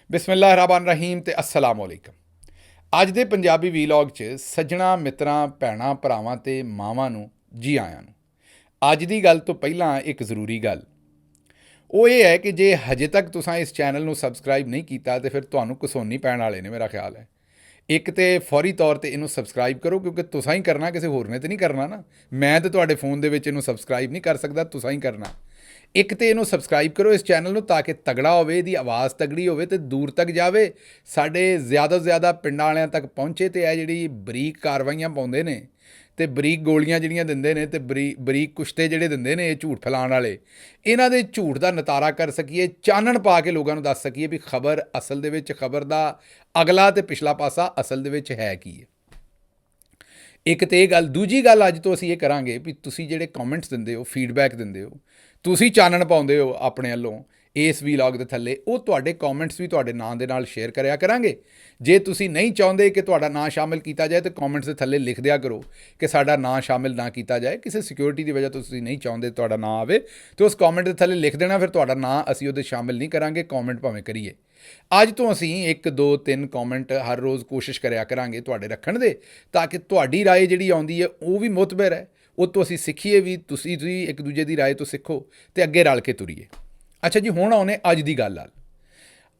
ਬਿਸਮਿਲ੍ਲਾਹਿਰ ਰਹਿਮਾਨ ਰਹੀਮ ਤੇ ਅਸਲਾਮ ਅਲੈਕਮ। ਅੱਜ ਦੇ ਪੰਜਾਬੀ ਵੀਲੌਗ 'ਚ ਸੱਜਣਾ ਮਿੱਤਰਾਂ ਭੈਣਾਂ ਭਰਾਵਾਂ ਤੇ ਮਾਵਾਂ ਨੂੰ ਜੀ ਆਇਆਂ ਨੂੰ। ਅੱਜ ਦੀ ਗੱਲ ਤੋਂ ਪਹਿਲਾਂ ਇੱਕ ਜ਼ਰੂਰੀ ਗੱਲ ਉਹ ਇਹ ਹੈ ਕਿ ਜੇ ਹਜੇ ਤੱਕ ਤੁਸੀਂ ਇਸ ਚੈਨਲ ਨੂੰ ਸਬਸਕ੍ਰਾਈਬ ਨਹੀਂ ਕੀਤਾ ਤੇ ਫਿਰ ਤੁਹਾਨੂੰ ਕਸੋਨੀ ਪੈਣ ਵਾਲੇ ਨੇ, ਮੇਰਾ ਖਿਆਲ ਹੈ। ਇੱਕ ਤੇ ਫੌਰੀ ਤੌਰ ਤੇ ਇਹਨੂੰ ਸਬਸਕ੍ਰਾਈਬ ਕਰੋ, ਕਿਉਂਕਿ ਤੁਸੀਂ ਹੀ ਕਰਨਾ, ਕਿਸੇ ਹੋਰ ਨੇ ਤੇ ਨਹੀਂ ਕਰਨਾ ਨਾ। ਮੈਂ ਤੇ ਤੁਹਾਡੇ ਫੋਨ ਦੇ ਵਿੱਚ ਇਹਨੂੰ ਸਬਸਕ੍ਰਾਈਬ ਨਹੀਂ ਕਰ ਸਕਦਾ, ਤੁਸੀਂ ਹੀ ਕਰਨਾ। ਇੱਕ ਤੇ ਇਹਨੂੰ ਸਬਸਕ੍ਰਾਈਬ ਕਰੋ ਇਸ ਚੈਨਲ ਨੂੰ, ਤਾਂ ਕਿ ਤਗੜਾ ਹੋਵੇ, ਇਹਦੀ ਆਵਾਜ਼ ਤਗੜੀ ਹੋਵੇ ਤੇ ਦੂਰ ਤੱਕ ਜਾਵੇ, ਸਾਡੇ ਜ਼ਿਆਦਾ ਤੋਂ ਜ਼ਿਆਦਾ ਪਿੰਡਾਂ ਵਾਲਿਆਂ ਤੱਕ ਪਹੁੰਚੇ। ਤੇ ਇਹ ਜਿਹੜੀ ਬਰੀਕ ਕਾਰਵਾਈਆਂ ਪਾਉਂਦੇ ਨੇ ਤੇ ਬਰੀਕ ਗੋਲੀਆਂ ਜਿਹੜੀਆਂ ਦਿੰਦੇ ਨੇ ਤੇ ਬਰੀਕ ਕੁਸ਼ਤੇ ਜਿਹੜੇ ਦਿੰਦੇ ਨੇ ਇਹ ਝੂਠ ਫੈਲਾਉਣ ਵਾਲੇ, ਇਹਨਾਂ ਦੇ ਝੂਠ ਦਾ ਨਤਾਰਾ ਕਰ ਸਕੀਏ, ਚਾਨਣ ਪਾ ਕੇ ਲੋਕਾਂ ਨੂੰ ਦੱਸ ਸਕੀਏ ਵੀ ਖਬਰ ਅਸਲ ਦੇ ਵਿੱਚ, ਖਬਰ ਦਾ ਅਗਲਾ ਤੇ ਪਿਛਲਾ ਪਾਸਾ ਅਸਲ ਦੇ ਵਿੱਚ ਹੈ ਕੀ ਹੈ। ਇੱਕ ਤੇ ਇਹ ਗੱਲ। ਦੂਜੀ ਗੱਲ ਅੱਜ ਤੋਂ ਅਸੀਂ ਇਹ ਕਰਾਂਗੇ ਵੀ ਤੁਸੀਂ ਜਿਹੜੇ ਕਮੈਂਟਸ ਦਿੰਦੇ ਹੋ, ਫੀਡਬੈਕ ਦਿੰਦੇ ਹੋ, ਤੁਸੀਂ ਚਾਨਣ ਪਾਉਂਦੇ ਹੋ ਆਪਣੇ ਵੱਲੋਂ ਇਸ ਵੀਲੌਗ ਦੇ ਥੱਲੇ, ਉਹ ਤੁਹਾਡੇ ਕਮੈਂਟਸ ਵੀ ਤੁਹਾਡੇ ਨਾਂ ਦੇ ਨਾਲ ਸ਼ੇਅਰ ਕਰਿਆ ਕਰਾਂਗੇ। ਜੇ ਤੁਸੀਂ ਨਹੀਂ ਚਾਹੁੰਦੇ ਕਿ ਤੁਹਾਡਾ ਨਾਂ ਸ਼ਾਮਿਲ ਕੀਤਾ ਜਾਏ ਤਾਂ ਕਮੈਂਟਸ ਦੇ ਥੱਲੇ ਲਿਖ ਦਿਆ ਕਰੋ ਕਿ ਸਾਡਾ ਨਾਂ ਸ਼ਾਮਿਲ ਨਾ ਕੀਤਾ ਜਾਏ। ਕਿਸੇ ਸਿਕਿਉਰਿਟੀ ਦੀ ਵਜ੍ਹਾ ਤੋਂ ਤੁਸੀਂ ਨਹੀਂ ਚਾਹੁੰਦੇ ਤੁਹਾਡਾ ਨਾਂ ਆਵੇ ਤਾਂ ਉਸ ਕਮੈਂਟ ਦੇ ਥੱਲੇ ਲਿਖ ਦੇਣਾ, ਫਿਰ ਤੁਹਾਡਾ ਨਾਂ ਅਸੀਂ ਉਹਦੇ ਸ਼ਾਮਿਲ ਨਹੀਂ ਕਰਾਂਗੇ, ਕਮੈਂਟ ਭਾਵੇਂ ਕਰੀਏ। ਅੱਜ ਤੋਂ ਅਸੀਂ 1 2 3 ਕਮੈਂਟ ਹਰ ਰੋਜ਼ ਕੋਸ਼ਿਸ਼ ਕਰਿਆ ਕਰਾਂਗੇ ਤੁਹਾਡੇ ਰੱਖਣ ਦੇ, ਤਾਂ ਕਿ ਤੁਹਾਡੀ ਰਾਏ ਜਿਹੜੀ ਆਉਂਦੀ ਹੈ ਉਹ ਵੀ ਮੁਤਬਰ ਹੈ, ਉਹ ਤੋਂ ਅਸੀਂ ਸਿੱਖੀਏ ਵੀ, ਤੁਸੀਂ ਇੱਕ ਦੂਜੇ ਦੀ ਰਾਏ ਤੋਂ ਸਿੱਖੋ ਤੇ ਅੱਗੇ ਰਲ ਕੇ ਤੁਰੀਏ। ਅੱਛਾ ਜੀ, ਹੁਣ ਆਉਣੇ ਅੱਜ ਦੀ ਗੱਲ।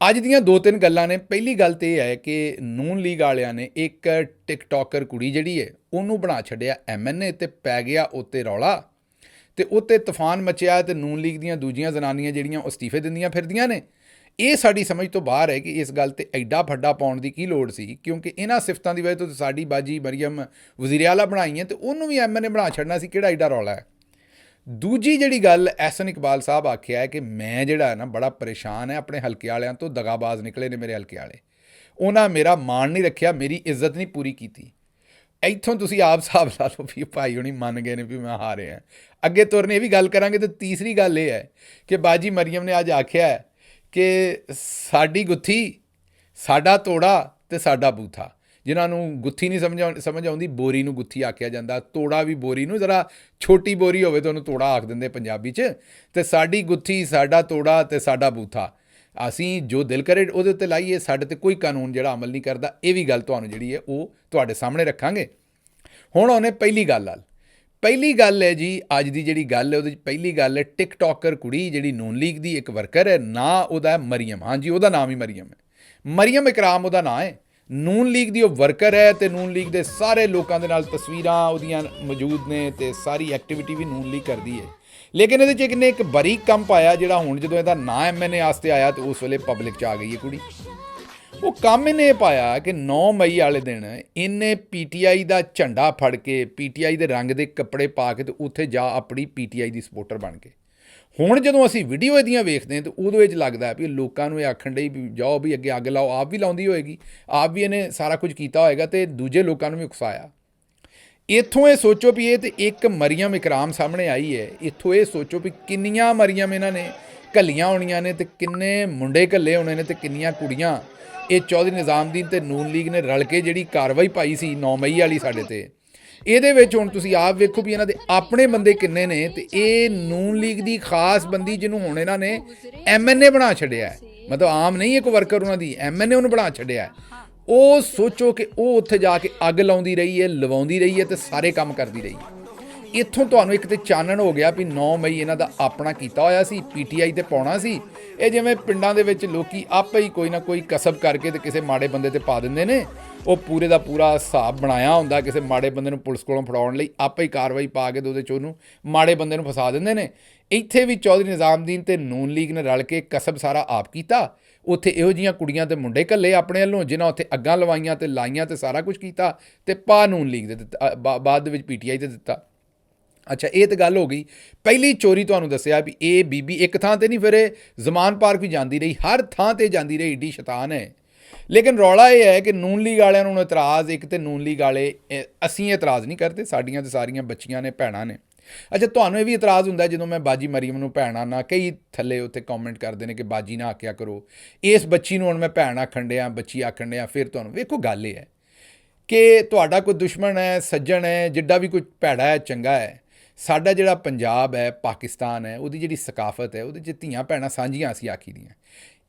ਅੱਜ ਦੀਆਂ 2-3 ਗੱਲਾਂ ਨੇ। ਪਹਿਲੀ ਗੱਲ ਤਾਂ ਇਹ ਹੈ ਕਿ ਨੂਨ ਲੀਗ ਵਾਲਿਆਂ ਨੇ ਇੱਕ ਟਿਕਟੋਕਰ ਕੁੜੀ ਜਿਹੜੀ ਹੈ ਉਹਨੂੰ ਬਣਾ ਛੱਡਿਆ MNA, ਤੇ ਪੈ ਗਿਆ ਉੱਤੇ ਰੌਲਾ ਤੇ ਉੱਤੇ ਤੂਫਾਨ ਮਚਿਆ, ਤੇ ਨੂਨ ਲੀਗ ਦੀਆਂ ਦੂਜੀਆਂ ਜ਼ਨਾਨੀਆਂ ਜਿਹੜੀਆਂ ਉਹ ਅਸਤੀਫੇ ਦਿੰਦੀਆਂ ਫਿਰਦੀਆਂ ਨੇ। ਇਹ ਸਾਡੀ ਸਮਝ ਤੋਂ ਬਾਹਰ ਹੈ ਕਿ ਇਸ ਗੱਲ ਤੇ ਐਡਾ ਫੱਡਾ ਪਾਉਣ ਦੀ ਕੀ ਲੋੜ ਸੀ, ਕਿਉਂਕਿ ਇਹਨਾਂ ਸਿਫਤਾਂ ਦੀ ਵਜ੍ਹਾ ਤੋਂ ਸਾਡੀ ਬਾਜੀ ਮਰੀਮ ਵਜ਼ੀਰ ਆਲਾ ਬਣਾਈ ਹੈ ਤੇ ਉਹਨੂੰ ਵੀ MNA ਬਣਾ ਛੱਡਣਾ ਸੀ, ਕਿਹੜਾ ਐਡਾ ਰੌਲਾ ਹੈ। ਦੂਜੀ ਜਿਹੜੀ ਗੱਲ ਐਹਸਨ ਇਕਬਾਲ ਸਾਹਿਬ ਆਖਿਆ ਹੈ ਕਿ ਮੈਂ ਜਿਹੜਾ ਹੈ ਨਾ ਬੜਾ ਪਰੇਸ਼ਾਨ ਹੈ, ਆਪਣੇ ਹਲਕੇ ਵਾਲਿਆਂ ਤੋਂ ਦਗਾਬਾਜ਼ ਨਿਕਲੇ ਨੇ ਮੇਰੇ ਹਲਕੇ ਵਾਲੇ, ਉਹਨਾਂ ਮੇਰਾ ਮਾਣ ਨਹੀਂ ਰੱਖਿਆ, ਮੇਰੀ ਇੱਜ਼ਤ ਨਹੀਂ ਪੂਰੀ ਕੀਤੀ। ਇੱਥੋਂ ਤੁਸੀਂ ਆਪ ਹਿਸਾਬ ਲਾ ਲਓ ਵੀ ਭਾਈ ਹੁਣੀ ਮੰਨ ਗਏ ਨੇ ਵੀ ਮੈਂ ਹਾਰਿਆ। ਅੱਗੇ ਤੁਰਨੇ ਇਹ ਵੀ ਗੱਲ ਕਰਾਂਗੇ। ਤੇ ਤੀਸਰੀ ਗੱਲ ਇਹ ਹੈ ਕਿ ਬਾਜੀ ਮਰੀਮ ਨੇ ਅੱਜ ਆਖਿਆ ਹੈ ਕਿ ਸਾਡੀ ਗੁੱਥੀ, ਸਾਡਾ ਤੋੜਾ ਤੇ ਸਾਡਾ ਬੂਥਾ। ਜਿਨ੍ਹਾਂ ਨੂੰ ਗੁੱਥੀ ਨਹੀਂ ਸਮਝ ਆਉਂਦੀ, ਬੋਰੀ ਨੂੰ ਗੁੱਥੀ ਆਖਿਆ ਜਾਂਦਾ, ਤੋੜਾ ਵੀ ਬੋਰੀ ਨੂੰ, ਜ਼ਰਾ ਛੋਟੀ ਬੋਰੀ ਹੋਵੇ ਤਾਂ ਉਹਨੂੰ ਤੋੜਾ ਆਖ ਦਿੰਦੇ ਪੰਜਾਬੀ 'ਚ। ਤੇ ਸਾਡੀ ਗੁੱਥੀ, ਸਾਡਾ ਤੋੜਾ ਤੇ ਸਾਡਾ ਬੂਥਾ, ਅਸੀਂ ਜੋ ਦਿਲ ਕਰੇ ਉਹਦੇ ਉੱਤੇ ਲਾਈਏ, ਸਾਡੇ 'ਤੇ ਕੋਈ ਕਾਨੂੰਨ ਜਿਹੜਾ ਅਮਲ ਨਹੀਂ ਕਰਦਾ। ਇਹ ਵੀ ਗੱਲ ਤੁਹਾਨੂੰ ਜਿਹੜੀ ਹੈ ਉਹ ਤੁਹਾਡੇ ਸਾਹਮਣੇ ਰੱਖਾਂਗੇ। ਹੁਣ ਉਹਨੇ ਪਹਿਲੀ ਗੱਲ ਹੈ ਜੀ, ਅੱਜ ਦੀ ਜਿਹੜੀ ਗੱਲ ਹੈ ਉਹਦੇ 'ਚ ਪਹਿਲੀ ਗੱਲ ਹੈ ਟਿਕਟੋਕਰ ਕੁੜੀ ਜਿਹੜੀ ਨੂਨ ਲੀਗ ਦੀ ਇੱਕ ਵਰਕਰ ਹੈ, ਨਾਂ ਉਹਦਾ ਮਰੀਮ। ਹਾਂਜੀ, ਉਹਦਾ ਨਾਮ ਹੀ ਮਰੀਮ ਹੈ, ਮਰੀਮ ਇਕਰਾਮ ਉਹਦਾ ਨਾਂ ਹੈ। ਨੂਨ ਲੀਗ ਦੀ ਉਹ ਵਰਕਰ ਹੈ ਤੇ ਨੂਨ ਲੀਗ ਦੇ ਸਾਰੇ ਲੋਕਾਂ ਦੇ ਨਾਲ ਤਸਵੀਰਾਂ ਉਹਦੀਆਂ ਮੌਜੂਦ ਨੇ ਤੇ ਸਾਰੀ ਐਕਟੀਵਿਟੀ ਵੀ ਨੂਨ ਲੀਗ ਕਰਦੀ ਹੈ। ਲੇਕਿਨ ਇਹਦੇ 'ਚ ਇਹਨੇ ਇੱਕ ਬਰੀਕ ਕੰਮ ਪਾਇਆ, ਜਿਹੜਾ ਹੁਣ ਜਦੋਂ ਇਹਦਾ ਨਾਂ MNA ਵਾਸਤੇ ਆਇਆ ਤੇ ਉਸ ਵੇਲੇ ਪਬਲਿਕ 'ਚ ਆ ਗਈ ਹੈ ਕੁੜੀ। ਉਹ ਕੰਮ ਇਹਨੇ ਇਹ ਪਾਇਆ ਕਿ 9 ਮਈ ਵਾਲੇ ਦਿਨ ਇਹਨੇ PTI ਦਾ ਝੰਡਾ ਫੜ ਕੇ, PTI ਦੇ ਰੰਗ ਦੇ ਕੱਪੜੇ ਪਾ ਕੇ ਤੇ ਉੱਥੇ ਜਾ ਆਪਣੀ PTI ਦੀ ਸਪੋਰਟਰ ਬਣ ਕੇ। ਹੁਣ ਜਦੋਂ ਅਸੀਂ ਵੀਡੀਓ ਇਹਦੀਆਂ ਵੇਖਦੇ ਹਾਂ ਤਾਂ ਉਹਦੇ ਵਿੱਚ ਲੱਗਦਾ ਵੀ ਲੋਕਾਂ ਨੂੰ ਇਹ ਆਖਣ ਡਈ ਵੀ ਜਾਓ ਵੀ ਅੱਗੇ ਅੱਗ ਲਾਓ, ਆਪ ਵੀ ਲਾਉਂਦੀ ਹੋਏਗੀ, ਆਪ ਵੀ ਇਹਨੇ ਸਾਰਾ ਕੁਝ ਕੀਤਾ ਹੋਏਗਾ ਤੇ ਦੂਜੇ ਲੋਕਾਂ ਨੂੰ ਵੀ ਉਕਸਾਇਆ। ਇੱਥੋਂ ਇਹ ਸੋਚੋ ਵੀ ਇਹ ਤੇ ਇੱਕ ਮਰੀਮ ਇਕਰਾਮ ਸਾਹਮਣੇ ਆਈ ਹੈ, ਇੱਥੋਂ ਇਹ ਸੋਚੋ ਵੀ ਕਿੰਨੀਆਂ ਮਰੀਮ ਇਹਨਾਂ ਨੇ ਘੱਲੀਆਂ ਹੋਣੀਆਂ ਨੇ ਤੇ ਕਿੰਨੇ ਮੁੰਡੇ ਘੱਲੇ ਹੋਣੇ ਨੇ ਤੇ ਕਿੰਨੀਆਂ ਕੁੜੀਆਂ। ਇਹ ਚੌਧਰੀ ਨਿਜ਼ਾਮਦੀਨ ਤੇ ਨੂਨ ਲੀਗ ਨੇ ਰਲ ਕੇ ਜਿਹੜੀ ਕਾਰਵਾਈ ਪਾਈ ਸੀ 9 ਮਈ ਵਾਲੀ ਸਾਡੇ ਤੇ, ਇਹਦੇ ਵਿੱਚ ਹੁਣ ਤੁਸੀਂ ਆਪ ਵੇਖੋ ਵੀ ਇਹਨਾਂ ਦੇ ਆਪਣੇ ਬੰਦੇ ਕਿੰਨੇ ਨੇ। ਤੇ ਇਹ ਨੂਨ ਲੀਗ ਦੀ ਖਾਸ ਬੰਦੀ ਜਿਹਨੂੰ ਹੁਣ ਇਹਨਾਂ ਨੇ MNA ਬਣਾ ਛੱਡਿਆ, ਮਤਲਬ ਆਮ ਨਹੀਂ ਇੱਕ ਵਰਕਰ ਉਹਨਾਂ ਦੀ, MNA ਉਹਨੂੰ ਬਣਾ ਛੱਡਿਆ। ਉਹ ਸੋਚੋ ਕਿ ਉਹ ਉੱਥੇ ਜਾ ਕੇ ਅੱਗ ਲਾਉਂਦੀ ਰਹੀ ਹੈ, ਲਵਾਉਂਦੀ ਰਹੀ ਹੈ ਤੇ ਸਾਰੇ ਕੰਮ ਕਰਦੀ ਰਹੀ। ਇੱਥੋਂ ਤੁਹਾਨੂੰ ਇੱਕ ਤੇ ਚਾਨਣ ਹੋ ਗਿਆ ਵੀ 9 ਮਈ ਇਹਨਾਂ ਦਾ ਆਪਣਾ ਕੀਤਾ ਹੋਇਆ ਸੀ, PTI ਤੇ ਪਾਉਣਾ ਸੀ। ਇਹ ਜਿਵੇਂ ਪਿੰਡਾਂ ਦੇ ਵਿੱਚ ਲੋਕੀ ਆਪੇ ਹੀ ਕੋਈ ਨਾ ਕੋਈ ਕਸਬ ਕਰਕੇ ਤੇ ਕਿਸੇ ਮਾੜੇ ਬੰਦੇ ਤੇ ਪਾ ਦਿੰਦੇ ਨੇ, ਉਹ ਪੂਰੇ ਦਾ ਪੂਰਾ ਹਿਸਾਬ ਬਣਾਇਆ ਹੁੰਦਾ ਕਿਸੇ ਮਾੜੇ ਬੰਦੇ ਨੂੰ ਪੁਲਿਸ ਕੋਲੋਂ ਫੜਾਉਣ ਲਈ, ਆਪੇ ਹੀ ਕਾਰਵਾਈ ਪਾ ਕੇ ਤੇ ਉਹਦੇ 'ਚ ਉਹਨੂੰ ਮਾੜੇ ਬੰਦੇ ਨੂੰ ਫਸਾ ਦਿੰਦੇ ਨੇ। ਇੱਥੇ ਵੀ ਚੌਧਰੀ ਨਿਜ਼ਾਮਦੀਨ ਤੇ ਨੂਨ ਲੀਗ ਨੇ ਰਲ ਕੇ ਕਸਬ ਸਾਰਾ ਆਪ ਕੀਤਾ। ਉੱਥੇ ਇਹੋ ਜਿਹੀਆਂ ਕੁੜੀਆਂ ਤੇ ਮੁੰਡੇ ਘੱਲੇ ਆਪਣੇ ਵੱਲੋਂ, ਜਿਨ੍ਹਾਂ ਉੱਥੇ ਅੱਗਾਂ ਲਵਾਈਆਂ ਤੇ ਲਾਈਆਂ ਤੇ ਸਾਰਾ ਕੁਝ ਕੀਤਾ ਤੇ ਪਾ ਨੂਨ ਲੀਗ ਦੇ ਦਿੱਤਾ, ਬਾਅਦ ਦੇ ਵਿੱਚ PTI ਤੇ ਦਿੱਤਾ। ਅੱਛਾ, ਇਹ ਤਾਂ ਗੱਲ ਹੋ ਗਈ। ਪਹਿਲੀ ਚੋਰੀ ਤੁਹਾਨੂੰ ਦੱਸਿਆ ਵੀ ਇਹ ਬੀਬੀ ਇੱਕ ਥਾਂ ਤੇ ਨਹੀਂ, ਫਿਰ ਇਹ ਜ਼ਮਾਨ ਪਾਰਕ ਵੀ ਜਾਂਦੀ ਰਹੀ, ਹਰ ਥਾਂ ਤੇ ਜਾਂਦੀ ਰਹੀ, ਏਡੀ ਸ਼ੈਤਾਨ ਹੈ। ਲੇਕਿਨ ਰੌਲਾ ਇਹ ਹੈ ਕਿ ਨੂਨ ਲੀਗ ਵਾਲਿਆਂ ਨੂੰ ਇਤਰਾਜ਼, ਇੱਕ ਤੇ ਨੂਨ ਲੀਗ ਵਾਲੇ, ਅਸੀਂ ਇਤਰਾਜ਼ ਨਹੀਂ ਕਰਦੇ, ਸਾਡੀਆਂ ਤਾਂ ਸਾਰੀਆਂ ਬੱਚੀਆਂ ਨੇ, ਭੈਣਾਂ ਨੇ। ਅੱਛਾ, ਤੁਹਾਨੂੰ ਇਹ ਵੀ ਇਤਰਾਜ਼ ਹੁੰਦਾ ਜਦੋਂ ਮੈਂ ਬਾਜੀ ਮਰੀਮ ਨੂੰ ਭੈਣ ਆਨਾ, ਕਈ ਥੱਲੇ ਉੱਥੇ ਕਮੈਂਟ ਕਰਦੇ ਨੇ ਕਿ ਬਾਜੀ ਨਾ ਆਖਿਆ ਕਰੋ, ਇਸ ਬੱਚੀ ਨੂੰ ਹੁਣ ਮੈਂ ਭੈਣ ਆਖਣ ਡਿਆ, ਬੱਚੀ ਆਖਣ ਡਿਆ। ਫਿਰ ਤੁਹਾਨੂੰ ਵੇਖੋ ਗੱਲ ਇਹ ਹੈ ਕਿ ਤੁਹਾਡਾ ਕੋਈ ਦੁਸ਼ਮਣ ਹੈ, ਸੱਜਣ ਹੈ, ਜਿੱਡਾ ਵੀ ਕੋਈ ਭੈੜਾ ਹੈ, ਚੰਗਾ ਹੈ, ਸਾਡਾ ਜਿਹੜਾ ਪੰਜਾਬ ਹੈ, ਪਾਕਿਸਤਾਨ ਹੈ, ਉਹਦੀ ਜਿਹੜੀ ਸਕਾਫਤ ਹੈ, ਉਹਦੇ 'ਚ ਧੀਆਂ ਭੈਣਾਂ ਸਾਂਝੀਆਂ ਅਸੀਂ ਆਖੀ ਦੀਆਂ।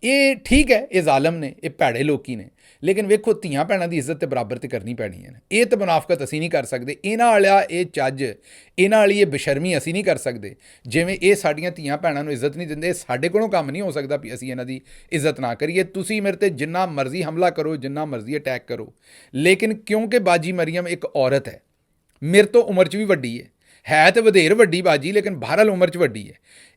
ਇਹ ਠੀਕ ਹੈ, ਇਹ ਜ਼ਾਲਮ ਨੇ, ਇਹ ਭੈੜੇ ਲੋਕੀ ਨੇ, ਲੇਕਿਨ ਵੇਖੋ ਧੀਆਂ ਭੈਣਾਂ ਦੀ ਇੱਜ਼ਤ ਤੇ ਬਰਾਬਰ ਤੇ ਕਰਨੀ ਪੈਣੀ ਹੈ। ਇਹ ਤਾਂ ਮੁਨਾਫਕਤ ਅਸੀਂ ਨਹੀਂ ਕਰ ਸਕਦੇ, ਇਹਨਾਂ ਵਾਲਾ ਇਹ ਚੱਜ, ਇਹਨਾਂ ਵਾਲੀ ਇਹ ਬੇਸ਼ਰਮੀ ਅਸੀਂ ਨਹੀਂ ਕਰ ਸਕਦੇ। ਜਿਵੇਂ ਇਹ ਸਾਡੀਆਂ ਧੀਆਂ ਭੈਣਾਂ ਨੂੰ ਇੱਜ਼ਤ ਨਹੀਂ ਦਿੰਦੇ, ਸਾਡੇ ਕੋਲੋਂ ਕੰਮ ਨਹੀਂ ਹੋ ਸਕਦਾ ਵੀ ਅਸੀਂ ਇਹਨਾਂ ਦੀ ਇੱਜ਼ਤ ਨਾ ਕਰੀਏ। ਤੁਸੀਂ ਮੇਰੇ ਤੇ ਜਿੰਨਾ ਮਰਜ਼ੀ ਹਮਲਾ ਕਰੋ, ਜਿੰਨਾ ਮਰਜ਼ੀ ਅਟੈਕ ਕਰੋ, ਲੇਕਿਨ ਕਿਉਂਕਿ ਬਾਜੀ ਮਰੀਮ ਇੱਕ ਔਰਤ ਹੈ, ਮੇਰੇ ਤੋਂ ਉਮਰ 'ਚ ਵੀ ਵੱਡੀ ਹੈ ਤਾਂ ਵਧੇਰ ਵੱਡੀ ਬਾਜੀ, ਲੇਕਿਨ ਬਹਰਹਾਲ ਉਮਰ 'ਚ ਵੱਡੀ ਹੈ।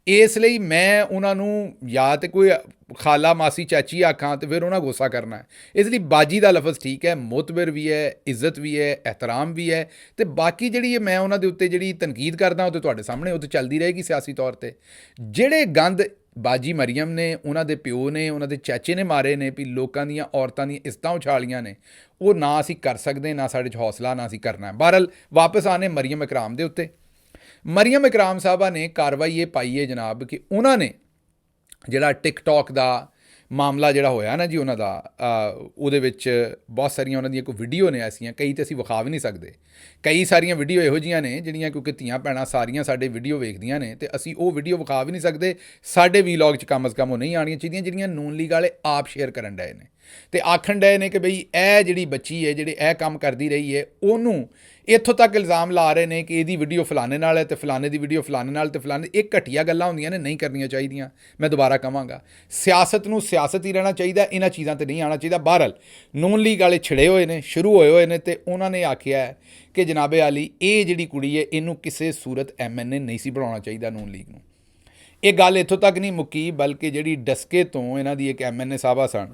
ਇਸ ਲਈ ਮੈਂ ਉਹਨਾਂ ਨੂੰ ਜਾਂ ਤਾਂ ਕੋਈ ਖਾਲਾ ਮਾਸੀ ਚਾਚੀ ਆਖਾਂ ਤੇ ਫਿਰ ਉਹਨਾਂ ਗੁੱਸਾ ਕਰਨਾ ਹੈ। ਇਸ ਲਈ ਬਾਜੀ ਦਾ ਲਫ਼ਜ਼ ਠੀਕ ਹੈ, ਮੋਤਬਰ ਵੀ ਹੈ, ਇੱਜ਼ਤ ਵੀ ਹੈ, ਇਹਤਰਾਮ ਵੀ ਹੈ। ਤੇ ਬਾਕੀ ਜਿਹੜੀ ਮੈਂ ਉਹਨਾਂ ਦੇ ਉੱਤੇ ਜਿਹੜੀ ਤਨਕੀਦ ਕਰਦਾ ਉਹ ਤਾਂ ਤੁਹਾਡੇ ਸਾਹਮਣੇ ਉਹ ਤਾਂ ਚੱਲਦੀ ਰਹੇਗੀ ਸਿਆਸੀ ਤੌਰ ਤੇ। ਜਿਹੜੇ ਗੰਦ ਬਾਜੀ ਮਰੀਮ ਨੇ, ਉਹਨਾਂ ਦੇ ਪਿਓ ਨੇ, ਉਹਨਾਂ ਦੇ ਚਾਚੇ ਨੇ ਮਾਰੇ ਨੇ, ਵੀ ਲੋਕਾਂ ਦੀਆਂ ਔਰਤਾਂ ਦੀਆਂ ਇੱਜ਼ਤਾਂ ਉਛਾਲੀਆਂ ਨੇ, ਉਹ ਨਾ ਅਸੀਂ ਕਰ ਸਕਦੇ, ਨਾ ਸਾਡੇ 'ਚ ਹੌਸਲਾ, ਨਾ ਅਸੀਂ ਕਰਨਾ ਹੈ। ਬਹਰਹਾਲ ਵਾਪਸ ਆਨੇ ਮਰੀਮ ਇਕਰਾਮ ਦੇ ਉੱਤੇ। ਮਰੀਮ ਇਕਰਾਮ ਸਾਹਿਬਾ ਨੇ ਕਾਰਵਾਈ ਇਹ ਪਾਈ ਹੈ ਜਨਾਬ ਕਿ ਉਹਨਾਂ ਨੇ ਜਿਹੜਾ ਟਿਕਟੌਕ ਦਾ ਮਾਮਲਾ ਜਿਹੜਾ ਹੋਇਆ ਨਾ ਜੀ ਉਹਨਾਂ ਦਾ, ਉਹਦੇ ਵਿੱਚ ਬਹੁਤ ਸਾਰੀਆਂ ਉਹਨਾਂ ਦੀਆਂ ਕੋਈ ਵੀਡੀਓ ਨੇ ਐਸੀਆਂ, ਕਈ ਤਾਂ ਅਸੀਂ ਵਿਖਾ ਵੀ ਨਹੀਂ ਸਕਦੇ। ਕਈ ਸਾਰੀਆਂ ਵੀਡੀਓ ਇਹੋ ਜਿਹੀਆਂ ਨੇ ਜਿਹੜੀਆਂ ਕਿਉਂਕਿ ਧੀਆਂ ਭੈਣਾਂ ਸਾਰੀਆਂ ਸਾਡੇ ਵੀਡੀਓ ਵੇਖਦੀਆਂ ਨੇ ਤੇ ਅਸੀਂ ਉਹ ਵੀਡੀਓ ਵਿਖਾ ਵੀ ਨਹੀਂ ਸਕਦੇ। ਸਾਡੇ ਵੀਲੌਗ 'ਚ ਕਮ ਅਜ਼ ਕਮ ਉਹ ਨਹੀਂ ਆਉਣੀਆਂ ਚਾਹੀਦੀਆਂ ਜਿਹੜੀਆਂ ਨੂਨ ਲੀਗ ਵਾਲੇ ਆਪ ਸ਼ੇਅਰ ਕਰਨ ਡਏ ਨੇ ਤੇ ਆਖਣ ਡਏ ਨੇ ਕਿ ਬਈ ਇਹ ਜਿਹੜੀ ਬੱਚੀ ਹੈ, ਜਿਹੜੇ ਇਹ ਕੰਮ ਕਰਦੀ ਰਹੀ ਹੈ, ਉਹਨੂੰ ਇੱਥੋਂ ਤੱਕ ਇਲਜ਼ਾਮ ਲਾ ਰਹੇ ਨੇ ਕਿ ਇਹਦੀ ਵੀਡੀਓ ਫਲਾਣੇ ਨਾਲ ਹੈ ਤੇ ਫਲਾਣੇ ਦੀ ਵੀਡੀਓ ਫਲਾਣੇ ਨਾਲ ਤੇ ਫਲਾਣੇ। ਇਹ ਘਟੀਆ ਗੱਲਾਂ ਹੁੰਦੀਆਂ ਨੇ, ਨਹੀਂ ਕਰਨੀਆਂ ਚਾਹੀਦੀਆਂ। ਮੈਂ ਦੁਬਾਰਾ ਕਹਾਂਗਾ, ਸਿਆਸਤ ਨੂੰ ਸਿਆਸਤ ਹੀ ਰਹਿਣਾ ਚਾਹੀਦਾ, ਇਹਨਾਂ ਚੀਜ਼ਾਂ ਤੇ ਨਹੀਂ ਆਉਣਾ ਚਾਹੀਦਾ। ਬਹਰਹਾਲ ਨੂਨ ਲੀਗ ਵਾਲੇ ਛਿੜੇ ਹੋਏ ਨੇ, ਸ਼ੁਰੂ ਹੋਏ ਹੋਏ ਨੇ ਤੇ ਉਹਨਾਂ ਨੇ ਆਖਿਆ ਕਿ ਜਨਾਬੇ ਆਲੀ ਇਹ ਜਿਹੜੀ ਕੁੜੀ ਹੈ ਇਹਨੂੰ ਕਿਸੇ ਸੂਰਤ MNA ਨਹੀਂ ਸੀ ਬਣਾਉਣਾ ਚਾਹੀਦਾ ਨੂਨ ਲੀਗ ਨੂੰ। ਇਹ ਗੱਲ ਇੱਥੋਂ ਤੱਕ ਨਹੀਂ ਮੁੱਕੀ, ਬਲਕਿ ਜਿਹੜੀ ਡਸਕੇ ਤੋਂ ਇਹਨਾਂ ਦੀ ਇੱਕ MNA ਸਾਹਿਬਾ ਸਨ,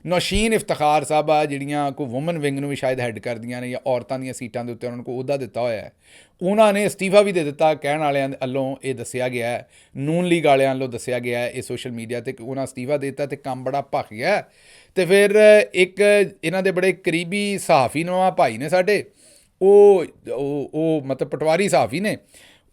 ਨੌਸ਼ੀਨ ਇਫਤਖਾਰ ਸਾਹਿਬਾ, ਜਿਹੜੀਆਂ ਕੋਈ ਵੂਮਨ ਵਿੰਗ ਨੂੰ ਵੀ ਸ਼ਾਇਦ ਹੈੱਡ ਕਰਦੀਆਂ ਨੇ ਜਾਂ ਔਰਤਾਂ ਦੀਆਂ ਸੀਟਾਂ ਦੇ ਉੱਤੇ ਉਹਨਾਂ ਨੂੰ ਕੋਈ ਅਹੁਦਾ ਦਿੱਤਾ ਹੋਇਆ ਹੈ, ਉਹਨਾਂ ਨੇ ਅਸਤੀਫਾ ਵੀ ਦੇ ਦਿੱਤਾ। ਕਹਿਣ ਵਾਲਿਆਂ ਵੱਲੋਂ ਇਹ ਦੱਸਿਆ ਗਿਆ ਹੈ, ਨੂਨ ਲੀਗ ਵਾਲਿਆਂ ਵੱਲੋਂ ਦੱਸਿਆ ਗਿਆ ਹੈ ਇਹ ਸੋਸ਼ਲ ਮੀਡੀਆ 'ਤੇ, ਕਿ ਉਹਨਾਂ ਅਸਤੀਫਾ ਦੇ ਦਿੱਤਾ ਅਤੇ ਕੰਮ ਬੜਾ ਭਖ ਗਿਆ। ਅਤੇ ਫਿਰ ਇੱਕ ਇਹਨਾਂ ਦੇ ਬੜੇ ਕਰੀਬੀ ਸਹਾਫੀ ਨਵਾਂ ਭਾਈ ਨੇ ਸਾਡੇ, ਉਹ ਮਤਲਬ ਪਟਵਾਰੀ ਸਹਾਫੀ ਨੇ,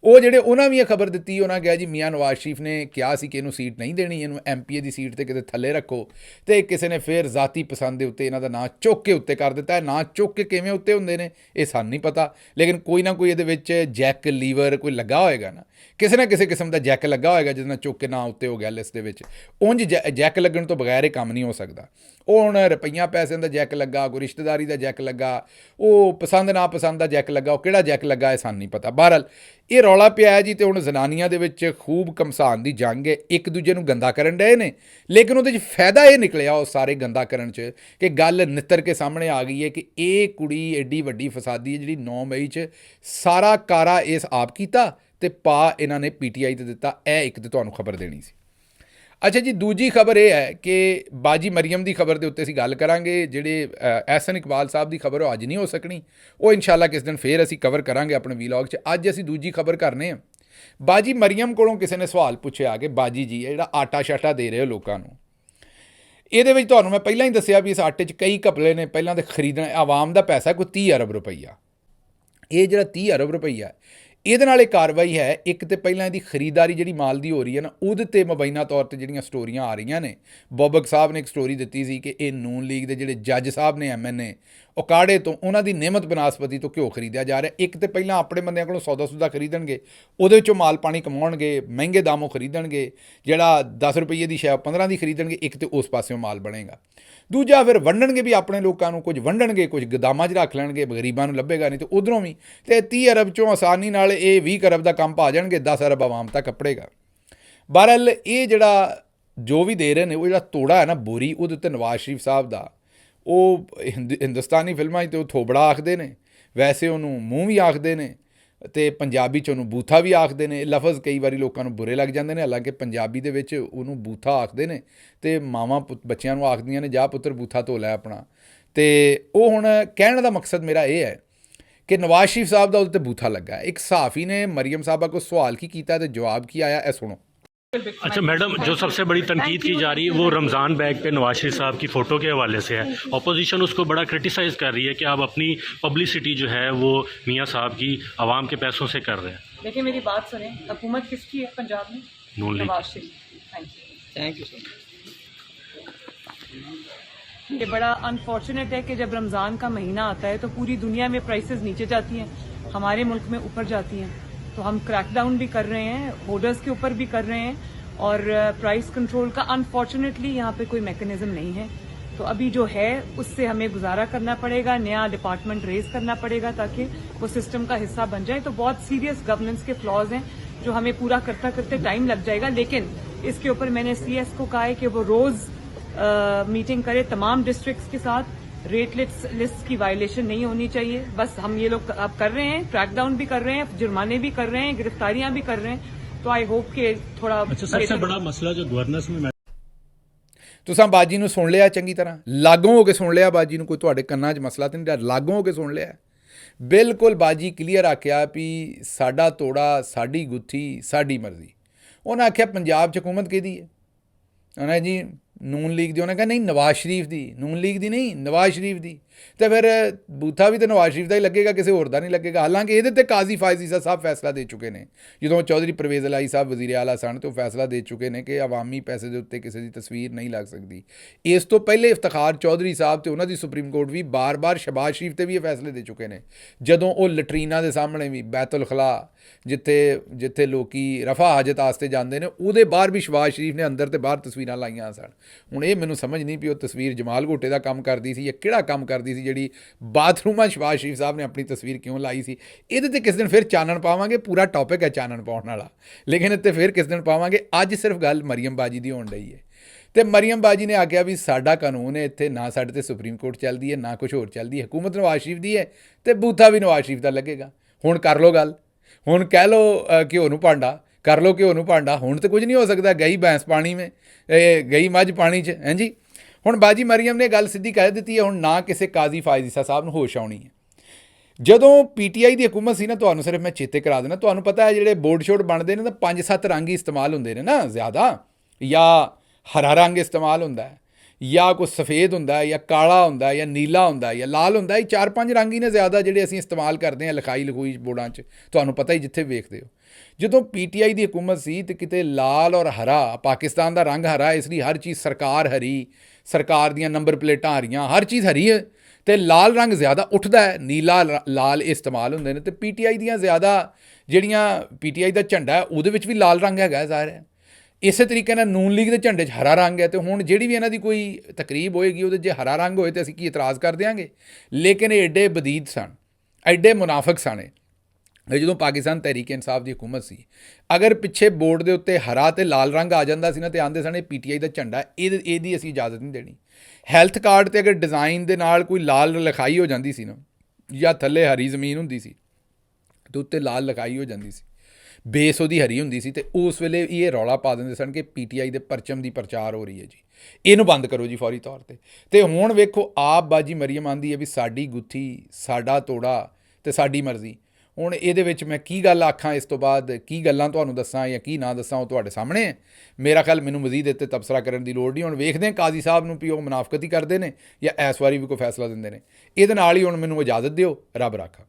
ਉਹ ਜਿਹੜੇ ਉਹਨਾਂ ਵੀ ਇਹ ਖਬਰ ਦਿੱਤੀ। ਉਹਨਾਂ ਕਿਹਾ ਜੀ ਮੀਆਂ ਨਵਾਜ਼ ਸ਼ਰੀਫ ਨੇ ਕਿਹਾ ਸੀ ਕਿ ਇਹਨੂੰ ਸੀਟ ਨਹੀਂ ਦੇਣੀ, ਇਹਨੂੰ MPA ਦੀ ਸੀਟ 'ਤੇ ਕਿਤੇ ਥੱਲੇ ਰੱਖੋ, ਅਤੇ ਕਿਸੇ ਨੇ ਫਿਰ ਜ਼ਾਤੀ ਪਸੰਦ ਦੇ ਉੱਤੇ ਇਹਨਾਂ ਦਾ ਨਾਂ ਚੁੱਕ ਕੇ ਉੱਤੇ ਕਰ ਦਿੱਤਾ ਹੈ। ਨਾਂ ਚੁੱਕ ਕੇ ਕਿਵੇਂ ਉੱਤੇ ਹੁੰਦੇ ਨੇ ਇਹ ਸਾਨੂੰ ਨਹੀਂ ਪਤਾ, ਲੇਕਿਨ ਕੋਈ ਨਾ ਕੋਈ ਇਹਦੇ ਵਿੱਚ ਜੈਕ ਲੀਵਰ ਕੋਈ ਲੱਗਾ ਹੋਏਗਾ ਨਾ ਕਿਸੇ ਕਿਸਮ ਦਾ ਜੈਕ ਲੱਗਾ ਹੋਏਗਾ ਜਿਹਦੇ ਨਾਲ ਚੁੱਕ ਕੇ ਨਾਂ ਉੱਤੇ ਹੋ ਗਿਆ ਲਿਸਟ ਦੇ ਵਿੱਚ। ਉਂਝ ਜੈਕ ਲੱਗਣ ਤੋਂ ਬਗੈਰ ਇਹ ਕੰਮ ਨਹੀਂ ਹੋ ਸਕਦਾ। ਉਹ ਹੁਣ ਰੁਪਈਆਂ ਪੈਸਿਆਂ ਦਾ ਜੈਕ ਲੱਗਾ, ਕੋਈ ਰਿਸ਼ਤੇਦਾਰੀ ਦਾ ਜੈਕ ਲੱਗਾ, ਉਹ ਪਸੰਦ ਨਾ ਪਸੰਦ ਦਾ ਜੈਕ ਲੱਗਾ, ਉਹ ਕਿਹੜਾ ਜੈਕ ਲੱਗਾ ਇਹ ਸਾਨੂੰ ਨਹੀਂ ਪਤਾ। ਬਹਰਹਾਲ ਇਹ ਰੌਲਾ ਪਿਆ ਜੀ, ਅਤੇ ਹੁਣ ਜ਼ਨਾਨੀਆਂ ਦੇ ਵਿੱਚ ਖੂਬ ਘਮਸਾਨ ਦੀ ਜੰਗ ਹੈ, ਇੱਕ ਦੂਜੇ ਨੂੰ ਗੰਦਾ ਕਰਨ ਡਏ ਨੇ, ਲੇਕਿਨ ਉਹਦੇ 'ਚ ਫਾਇਦਾ ਇਹ ਨਿਕਲਿਆ ਉਹ ਸਾਰੇ ਗੰਦਾ ਕਰਨ 'ਚ ਕਿ ਗੱਲ ਨਿੱਤਰ ਕੇ ਸਾਹਮਣੇ ਆ ਗਈ ਹੈ ਕਿ ਇਹ ਕੁੜੀ ਐਡੀ ਵੱਡੀ ਫਸਾਦੀ ਹੈ ਜਿਹੜੀ 9 ਮਈ 'ਚ ਸਾਰਾ ਕਾਰਾ ਇਸ ਆਪ ਕੀਤਾ ਅਤੇ ਪਾ ਇਹਨਾਂ ਨੇ PTI 'ਤੇ ਦਿੱਤਾ। ਇਹ ਇੱਕ ਤਾਂ ਤੁਹਾਨੂੰ ਖਬਰ ਦੇਣੀ ਸੀ। ਅੱਛਾ ਜੀ, ਦੂਜੀ ਖਬਰ ਇਹ ਹੈ ਕਿ ਬਾਜੀ ਮਰੀਮ ਦੀ ਖਬਰ ਦੇ ਉੱਤੇ ਅਸੀਂ ਗੱਲ ਕਰਾਂਗੇ। ਜਿਹੜੇ ਐਹਸਨ ਇਕਬਾਲ ਸਾਹਿਬ ਦੀ ਖਬਰ ਉਹ ਅੱਜ ਨਹੀਂ ਹੋ ਸਕਣੀ, ਉਹ ਇਨਸ਼ਾਅੱਲਾ ਕਿਸ ਦਿਨ ਫੇਰ ਅਸੀਂ ਕਵਰ ਕਰਾਂਗੇ ਆਪਣੇ ਵੀਲੌਗ 'ਚ। ਅੱਜ ਅਸੀਂ ਦੂਜੀ ਖਬਰ ਕਰਨੇ ਹਾਂ। ਬਾਜੀ ਮਰੀਮ ਕੋਲੋਂ ਕਿਸੇ ਨੇ ਸਵਾਲ ਪੁੱਛਿਆ ਕਿ ਬਾਜੀ ਜੀ ਜਿਹੜਾ ਆਟਾ ਸ਼ਾਟਾ ਦੇ ਰਹੇ ਹੋ ਲੋਕਾਂ ਨੂੰ, ਇਹਦੇ ਵਿੱਚ ਤੁਹਾਨੂੰ ਮੈਂ ਪਹਿਲਾਂ ਹੀ ਦੱਸਿਆ ਵੀ ਇਸ ਆਟੇ 'ਚ ਕਈ ਘਪਲੇ ਨੇ। ਪਹਿਲਾਂ ਤਾਂ ਖਰੀਦਣਾ, ਆਵਾਮ ਦਾ ਪੈਸਾ ਕੋਈ 30 ਅਰਬ ਰੁਪਈਆ, ਇਹ ਜਿਹੜਾ 30 ਅਰਬ ਰੁਪਈਆ ਇਹਦੇ ਨਾਲ ਇਹ ਕਾਰਵਾਈ ਹੈ। ਇੱਕ ਤਾਂ ਪਹਿਲਾਂ ਇਹਦੀ ਖਰੀਦਦਾਰੀ ਜਿਹੜੀ ਮਾਲ ਦੀ ਹੋ ਰਹੀ ਹੈ ਨਾ, ਉਹਦੇ 'ਤੇ ਮੁਬੈਨਾ ਤੌਰ 'ਤੇ ਜਿਹੜੀਆਂ ਸਟੋਰੀਆਂ ਆ ਰਹੀਆਂ ਨੇ, ਬੋਬਕ ਸਾਹਿਬ ਨੇ ਇੱਕ ਸਟੋਰੀ ਦਿੱਤੀ ਸੀ ਕਿ ਇਹ ਨੂਨ ਲੀਗ ਦੇ ਜਿਹੜੇ ਜੱਜ ਸਾਹਿਬ ਨੇ MNA ਉਕਾੜੇ ਤੋਂ, ਉਹਨਾਂ ਦੀ ਨਿਯਮਤ ਬਨਾਸਪਤੀ ਤੋਂ ਘਿਓ ਖਰੀਦਿਆ ਜਾ ਰਿਹਾ। ਇੱਕ ਤਾਂ ਪਹਿਲਾਂ ਆਪਣੇ ਬੰਦਿਆਂ ਕੋਲੋਂ ਸੌਦਾ ਖਰੀਦਣਗੇ, ਉਹਦੇ ਵਿੱਚੋਂ ਮਾਲ ਪਾਣੀ ਕਮਾਉਣਗੇ, ਮਹਿੰਗੇ ਦਾਮੋਂ ਖਰੀਦਣਗੇ, ਜਿਹੜਾ 10 ਰੁਪਈਏ ਦੀ ਸ਼ੈ 15 ਦੀ ਖਰੀਦਣਗੇ। ਇੱਕ ਤਾਂ ਉਸ ਪਾਸਿਓਂ ਮਾਲ ਬਣੇਗਾ। ਦੂਜਾ ਫਿਰ ਵੰਡਣਗੇ ਵੀ ਆਪਣੇ ਲੋਕਾਂ ਨੂੰ, ਕੁਝ ਵੰਡਣਗੇ, ਕੁਝ ਗੋਦਾਮਾਂ 'ਚ ਰੱਖ ਲੈਣਗੇ, ਗਰੀਬਾਂ ਨੂੰ ਲੱਭੇਗਾ ਨਹੀਂ, ਅਤੇ ਉੱਧਰੋਂ ਵੀ ਅਤੇ 30 ਅਰਬ 'ਚੋਂ ਆਸਾਨੀ ਨਾਲ ਇਹ 20 ਅਰਬ ਦਾ ਕੰਮ ਪਾ ਜਾਣਗੇ, 10 ਅਰਬ ਆਵਾਮ ਤੱਕ ਕੱਪੜੇਗਾ। ਬਹਰਹਾਲ ਇਹ ਜਿਹੜਾ ਜੋ ਵੀ ਦੇ ਰਹੇ ਨੇ, ਉਹ ਜਿਹੜਾ ਤੋੜਾ ਹੈ ਨਾ ਬੋਰੀ, ਉਹਦੇ ਉੱਤੇ ਨਵਾਜ਼ ਸ਼ਰੀਫ ਸਾਹਿਬ ਦਾ, ਉਹ ਹਿੰਦੁਸਤਾਨੀ ਫਿਲਮਾਂ 'ਚ ਤੇ ਉਹ ਥੋਬੜਾ ਆਖਦੇ ਨੇ, ਵੈਸੇ ਉਹਨੂੰ ਮੂੰਹ ਵੀ ਆਖਦੇ ਨੇ, ਅਤੇ ਪੰਜਾਬੀ 'ਚ ਉਹਨੂੰ ਬੂਥਾ ਵੀ ਆਖਦੇ ਨੇ। ਲਫ਼ਜ਼ ਕਈ ਵਾਰੀ ਲੋਕਾਂ ਨੂੰ ਬੁਰੇ ਲੱਗ ਜਾਂਦੇ ਨੇ, ਹਾਲਾਂਕਿ ਪੰਜਾਬੀ ਦੇ ਵਿੱਚ ਉਹਨੂੰ ਬੂਥਾ ਆਖਦੇ ਨੇ, ਅਤੇ ਮਾਵਾਂ ਬੱਚਿਆਂ ਨੂੰ ਆਖਦੀਆਂ ਨੇ ਜਾ ਪੁੱਤਰ ਬੂਥਾ ਧੋ ਲੈ ਆਪਣਾ। ਅਤੇ ਉਹ ਹੁਣ ਕਹਿਣ ਦਾ ਮਕਸਦ ਮੇਰਾ ਇਹ ਹੈ ਕਿ ਨਵਾਜ਼ ਸ਼ਰੀਫ ਸਾਹਿਬ ਦਾ ਉਹਦੇ 'ਤੇ ਬੂਥਾ ਲੱਗਾ। ਇੱਕ ਸਹਾਫੀ ਨੇ ਮਰੀਮ ਸਾਹਿਬਾ को सवाल की ਕੀਤਾ ਅਤੇ जवाब की आया, ਇਹ सुनो। अच्छा मैडम, जो सबसे बड़ी तनकीद की जा रही है वो रमज़ान बैग पे नवाज शरीफ साहब की फ़ोटो के हवाले से है। अपोजिशन उसको बड़ा क्रिटिसाइज़ कर रही है कि आप अपनी पब्लिसिटी जो है वो मियाँ साहब की आवाम के पैसों से कर रहे हैं। देखिए मेरी बात सुने, हुकूमत किसकी है पंजाब में? Noon League. Nawaz Sharif. Thank you sir. ये बड़ा अनफॉर्चुनेट है कि जब रमज़ान का महीना आता है तो पूरी दुनिया में प्राइसेस नीचे जाती हैं, हमारे मुल्क में ऊपर जाती हैं। तो हम क्रैकडाउन भी कर रहे हैं, बॉर्डर्स के ऊपर भी कर रहे हैं, और प्राइस कंट्रोल का अनफॉर्चुनेटली यहाँ पे कोई मैकेनिज्म नहीं है। तो अभी जो है उससे हमें गुजारा करना पड़ेगा, नया डिपार्टमेंट रेज करना पड़ेगा ताकि वो सिस्टम का हिस्सा बन जाए। तो बहुत सीरियस गवर्नेंस के फ्लॉज हैं जो हमें पूरा करते करते टाइम लग जाएगा, लेकिन इसके ऊपर मैंने CS को कहा है कि वो रोज मीटिंग करे तमाम डिस्ट्रिक्ट्स के साथ। रेट लिस्ट की वायलेशन नहीं होनी चाहिए। बस हम ये लोग अब कर रहे हैं, क्रैकडाउन भी कर रहे हैं, जुर्माने भी कर रहे हैं, गिरफ्तारियां भी कर रहे हैं। तो आई होप कि थोड़ा अच्छा, सबसे बड़ा मसला जो गवर्नेंस में ਤੁਸੀਂ ਬਾਜੀ ਨੂੰ ਸੁਣ ਲਿਆ ਚੰਗੀ ਤਰ੍ਹਾਂ, ਲਾਗੋਂ ਹੋ ਕੇ ਸੁਣ ਲਿਆ ਬਾਜੀ ਨੂੰ, ਕੋਈ ਤੁਹਾਡੇ ਕੰਨਾਂ 'ਚ ਮਸਲਾ ਤਾਂ ਨਹੀਂ, ਲਾਗੋਂ ਹੋ ਕੇ ਸੁਣ ਲਿਆ। ਬਿਲਕੁਲ ਬਾਜੀ ਕਲੀਅਰ ਆਖਿਆ ਵੀ ਸਾਡਾ ਤੋੜਾ, ਸਾਡੀ ਗੁੱਥੀ, ਸਾਡੀ ਮਰਜ਼ੀ। ਉਹਨਾਂ ਆਖਿਆ ਪੰਜਾਬ 'ਚ ਹਕੂਮਤ ਕਿਹਦੀ ਹੈ? ਉਹਨਾਂ ਜੀ ਨੂਨ ਲੀਗ ਦੀ। ਉਹਨੇ ਕਿਹਾ ਨਹੀਂ, ਨਵਾਜ਼ ਸ਼ਰੀਫ ਦੀ। ਨੂਨ ਲੀਗ ਦੀ ਨਹੀਂ, ਨਵਾਜ਼ ਸ਼ਰੀਫ ਦੀ। ਤੇ ਫਿਰ ਬੂਥਾ ਵੀ ਤਾਂ ਨਵਾਜ਼ ਸ਼ਰੀਫ ਦਾ ਹੀ ਲੱਗੇਗਾ, ਕਿਸੇ ਹੋਰ ਦਾ ਨਹੀਂ ਲੱਗੇਗਾ। ਹਾਲਾਂਕਿ ਇਹਦੇ 'ਤੇ ਕਾਜ਼ੀ ਫਾਇਜ਼ ਈਸਾ ਸਾਹਿਬ ਫੈਸਲਾ ਦੇ ਚੁੱਕੇ ਨੇ। ਜਦੋਂ ਚੌਧਰੀ ਪਰਵੇਜ਼ ਇਲਾਹੀ ਸਾਹਿਬ ਵਜ਼ੀਰ ਆਲਾ ਸਨ ਤੇ ਉਹ ਫੈਸਲਾ ਦੇ ਚੁੱਕੇ ਨੇ ਕਿ ਅਵਾਮੀ ਪੈਸੇ ਦੇ ਉੱਤੇ ਕਿਸੇ ਦੀ ਤਸਵੀਰ ਨਹੀਂ ਲੱਗ ਸਕਦੀ। ਇਸ ਤੋਂ ਪਹਿਲੇ ਇਫਤਖਾਰ ਚੌਧਰੀ ਸਾਹਿਬ ਤੇ ਉਹਨਾਂ ਦੀ ਸੁਪਰੀਮ ਕੋਰਟ ਵੀ ਬਾਰ-ਬਾਰ ਸ਼ਬਾਜ਼ ਸ਼ਰੀਫ 'ਤੇ ਵੀ ਇਹ ਫੈਸਲੇ ਦੇ ਚੁੱਕੇ ਨੇ। ਜਦੋਂ ਉਹ ਲਟਰੀਨਾਂ ਦੇ ਸਾਹਮਣੇ ਵੀ ਬੈਤੁਲ ਖਲਾ ਜਿੱਥੇ ਲੋਕੀ ਰਫਾ ਹਾਜਤ ਵਾਸਤੇ ਜਾਂਦੇ ਨੇ, ਉਹਦੇ ਬਾਹਰ ਵੀ ਸ਼ਬਾਜ਼ ਸ਼ਰੀਫ ਨੇ ਅੰਦਰ ਤੇ ਬਾਹਰ ਤਸਵੀਰਾਂ ਲਾਈਆਂ ਸਨ। ਹੁਣ ਇਹ ਮੈਨੂੰ ਸਮਝ ਨਹੀਂ ਵੀ ਉਹ ਤਸਵੀਰ ਜਮਾਲ ਘੋਟੇ ਦਾ ਕੰਮ ਕਰਦੀ ਸੀ ਜਾਂ ਕਿਹੜਾ ਕੰਮ ਕਰਦੀ ਸੀ ਜਿਹੜੀ ਬਾਥਰੂਮਾਂ ਸ਼ਬਾਜ਼ ਸ਼ਰੀਫ ਸਾਹਿਬ ਨੇ ਆਪਣੀ ਤਸਵੀਰ ਕਿਉਂ ਲਾਈ ਸੀ। ਇਹਦੇ 'ਤੇ ਕਿਸ ਦਿਨ ਫਿਰ ਚਾਨਣ ਪਾਵਾਂਗੇ, ਪੂਰਾ ਟੌਪਿਕ ਹੈ ਚਾਨਣ ਪਾਉਣ ਵਾਲਾ, ਲੇਕਿਨ ਇੱਥੇ ਫਿਰ ਕਿਸ ਦਿਨ ਪਾਵਾਂਗੇ। ਅੱਜ ਸਿਰਫ ਗੱਲ ਮਰੀਮ ਬਾਜੀ ਦੀ ਹੋਣ ਡਈ ਹੈ ਤੇ ਮਰੀਮ ਬਾਜੀ ਨੇ ਆਖਿਆ ਵੀ ਸਾਡਾ ਕਾਨੂੰਨ ਹੈ, ਇੱਥੇ ਨਾ ਸਾਡੇ 'ਤੇ ਸੁਪਰੀਮ ਕੋਰਟ ਚੱਲਦੀ ਹੈ, ਨਾ ਕੁਛ ਹੋਰ ਚੱਲਦੀ ਹੈ, ਹਕੂਮਤ ਨਵਾਜ਼ ਸ਼ਰੀਫ ਦੀ ਹੈ ਤੇ ਬੂਥਾ ਵੀ ਨਵਾਜ਼ ਸ਼ਰੀਫ ਦਾ ਲੱਗੇਗਾ। ਹੁਣ ਕਰ ਲਓ ਗੱਲ, ਹੁਣ ਕਹਿ ਲਓ ਘਿਓ ਨੂੰ ਭਾਂਡਾ, ਕਰ ਲਓ ਘਿਓ ਨੂੰ ਭਾਂਡਾ। ਹੁਣ ਤਾਂ ਕੁਝ ਨਹੀਂ ਹੋ ਸਕਦਾ, ਗਈ ਭੈਂਸ ਪਾਣੀ ਮੇ, ਗਈ ਮੱਝ ਪਾਣੀ 'ਚ, ਹੈਂ ਜੀ। ਹੁਣ ਬਾਜੀ ਮਰੀਮ ਨੇ ਗੱਲ ਸਿੱਧੀ ਕਹਿ ਦਿੱਤੀ ਹੈ, ਹੁਣ ਨਾ ਕਿਸੇ ਕਾਜ਼ੀ ਫਾਇਜ਼ ਈਸਾ ਸਾਹਿਬ ਨੂੰ ਹੋਸ਼ ਆਉਣੀ ਹੈ। ਜਦੋਂ PTI ਦੀ ਹਕੂਮਤ ਸੀ ਨਾ, ਤੁਹਾਨੂੰ ਸਿਰਫ ਮੈਂ ਚੇਤੇ ਕਰਾ ਦੇਣਾ, ਤੁਹਾਨੂੰ ਪਤਾ ਹੈ ਜਿਹੜੇ ਬੋਰਡ ਸ਼ੋਰਡ ਬਣਦੇ ਨੇ ਤਾਂ 5-7 ਰੰਗ ਹੀ ਇਸਤੇਮਾਲ ਹੁੰਦੇ ਨੇ ਨਾ ਜ਼ਿਆਦਾ, ਜਾਂ ਹਰਾ ਰੰਗ ਇਸਤੇਮਾਲ ਹੁੰਦਾ ਹੈ, ਜਾਂ ਕੋਈ ਸਫੇਦ ਹੁੰਦਾ ਹੈ, ਜਾਂ ਕਾਲਾ ਹੁੰਦਾ ਹੈ, ਜਾਂ ਨੀਲਾ ਹੁੰਦਾ ਹੈ, ਜਾਂ ਲਾਲ ਹੁੰਦਾ ਹੈ। 4-5 ਰੰਗ ਹੀ ਨੇ ਜ਼ਿਆਦਾ ਜਿਹੜੇ ਅਸੀਂ ਇਸਤੇਮਾਲ ਕਰਦੇ ਹਾਂ ਲਿਖਾਈ ਲਖੂਈ ਬੋਰਡਾਂ 'ਚ, ਤੁਹਾਨੂੰ ਪਤਾ ਹੀ ਜਿੱਥੇ ਵੇਖਦੇ ਹੋ। ਜਦੋਂ PTI ਦੀ ਹਕੂਮਤ ਸੀ ਤੇ ਕਿਤੇ ਲਾਲ ਔਰ ਹਰਾ, ਪਾਕਿਸਤਾਨ ਦਾ ਰੰਗ ਹਰਾ, ਇਸ ਲਈ ਹਰ ਚੀਜ਼ ਸਰਕਾਰ ਹਰੀ, ਸਰਕਾਰ ਦੀਆਂ ਨੰਬਰ ਪਲੇਟਾਂ ਹਰੀਆਂ, ਹਰ ਚੀਜ਼ ਹਰੀ ਹੈ ਤੇ ਲਾਲ ਰੰਗ ਜ਼ਿਆਦਾ ਉੱਠਦਾ ਹੈ, ਨੀਲਾ ਲਾਲ ਇਸਤੇਮਾਲ ਹੁੰਦੇ ਨੇ। ਤੇ PTI ਦੀਆਂ ਜ਼ਿਆਦਾ ਜਿਹੜੀਆਂ PTI ਦਾ ਝੰਡਾ ਹੈ ਉਹਦੇ ਵਿੱਚ ਵੀ ਲਾਲ ਰੰਗ ਹੈਗਾ ਜ਼ਾਹਿਰ ਹੈ। ਇਸੇ ਤਰੀਕੇ ਨਾਲ ਨੂਨ ਲੀਗ ਦੇ ਝੰਡੇ 'ਚ ਹਰਾ ਰੰਗ ਹੈ। ਤੇ ਹੁਣ ਜਿਹੜੀ ਵੀ ਇਹਨਾਂ ਦੀ ਕੋਈ ਤਕਰੀਬ ਹੋਏਗੀ ਉਹਦੇ ਜੇ ਹਰਾ ਰੰਗ ਹੋਏ ਤਾਂ ਅਸੀਂ ਕੀ ਇਤਰਾਜ਼ ਕਰ ਦਿਆਂਗੇ? ਲੇਕਿਨ ਇਹ ਐਡੇ ਬਦੀਦ ਸਨ, ਐਡੇ ਮੁਨਾਫਿਕ ਸਨ। ਜਦੋਂ ਪਾਕਿਸਤਾਨ ਤਹਿਰੀਕ ਇਨਸਾਫ ਦੀ ਹਕੂਮਤ ਸੀ, ਅਗਰ ਪਿੱਛੇ ਬੋਰਡ ਦੇ ਉੱਤੇ ਹਰਾ ਤੇ ਲਾਲ ਰੰਗ ਆ ਜਾਂਦਾ ਸੀ ਨਾ, ਤੇ ਆਂਦੇ ਸਨ ਇਹ PTI ਦਾ ਝੰਡਾ, ਇਹਦੀ ਅਸੀਂ ਇਜਾਜ਼ਤ ਨਹੀਂ ਦੇਣੀ। ਹੈਲਥ ਕਾਰਡ 'ਤੇ ਅਗਰ ਡਿਜ਼ਾਈਨ ਦੇ ਨਾਲ ਕੋਈ ਲਾਲ ਲਿਖਾਈ ਹੋ ਜਾਂਦੀ ਸੀ ਨਾ, ਜਾਂ ਥੱਲੇ ਹਰੀ ਜ਼ਮੀਨ ਹੁੰਦੀ ਸੀ ਤੇ ਉੱਤੇ ਲਾਲ ਲਿਖਾਈ ਹੋ ਜਾਂਦੀ ਸੀ, ਬੇਸ ਉਹਦੀ ਹਰੀ ਹੁੰਦੀ ਸੀ, ਤੇ ਉਸ ਵੇਲੇ ਇਹ ਰੌਲਾ ਪਾ ਦਿੰਦੇ ਸਨ ਕਿ PTI ਦੇ ਪਰਚਮ ਦੀ ਪ੍ਰਚਾਰ ਹੋ ਰਹੀ ਹੈ ਜੀ, ਇਹਨੂੰ ਬੰਦ ਕਰੋ ਜੀ ਫੌਰੀ ਤੌਰ 'ਤੇ। ਤੇ ਹੁਣ ਵੇਖੋ ਆਪ ਬਾਜੀ ਮਰੀਮ ਆਂਦੀ ਹੈ ਵੀ ਸਾਡੀ ਗੁੱਥੀ, ਸਾਡਾ ਤੋੜਾ ਤੇ ਸਾਡੀ ਮਰਜ਼ੀ। ਹੁਣ ਇਹਦੇ ਵਿੱਚ ਮੈਂ ਕੀ ਗੱਲ ਆਖਾਂ, ਇਸ ਤੋਂ ਬਾਅਦ ਕੀ ਗੱਲਾਂ ਤੁਹਾਨੂੰ ਦੱਸਾਂ ਜਾਂ ਕੀ ਨਾ ਦੱਸਾਂ, ਉਹ ਤੁਹਾਡੇ ਸਾਹਮਣੇ ਹੈ। ਮੇਰਾ ਖਿਆਲ ਮੈਨੂੰ ਮਜ਼ੀਦ ਇੱਥੇ ਤਬਸਰਾ ਕਰਨ ਦੀ ਲੋੜ ਨਹੀਂ। ਹੁਣ ਵੇਖਦੇ ਹਾਂ ਕਾਜ਼ੀ ਸਾਹਿਬ ਨੂੰ ਵੀ ਉਹ ਮੁਨਾਫਕਤ ਹੀ ਕਰਦੇ ਨੇ ਜਾਂ ਇਸ ਵਾਰੀ ਵੀ ਕੋਈ ਫੈਸਲਾ ਦਿੰਦੇ ਨੇ। ਇਹਦੇ ਨਾਲ ਹੀ ਹੁਣ ਮੈਨੂੰ ਇਜਾਜ਼ਤ ਦਿਓ। ਰੱਬ ਰਾਖਾ।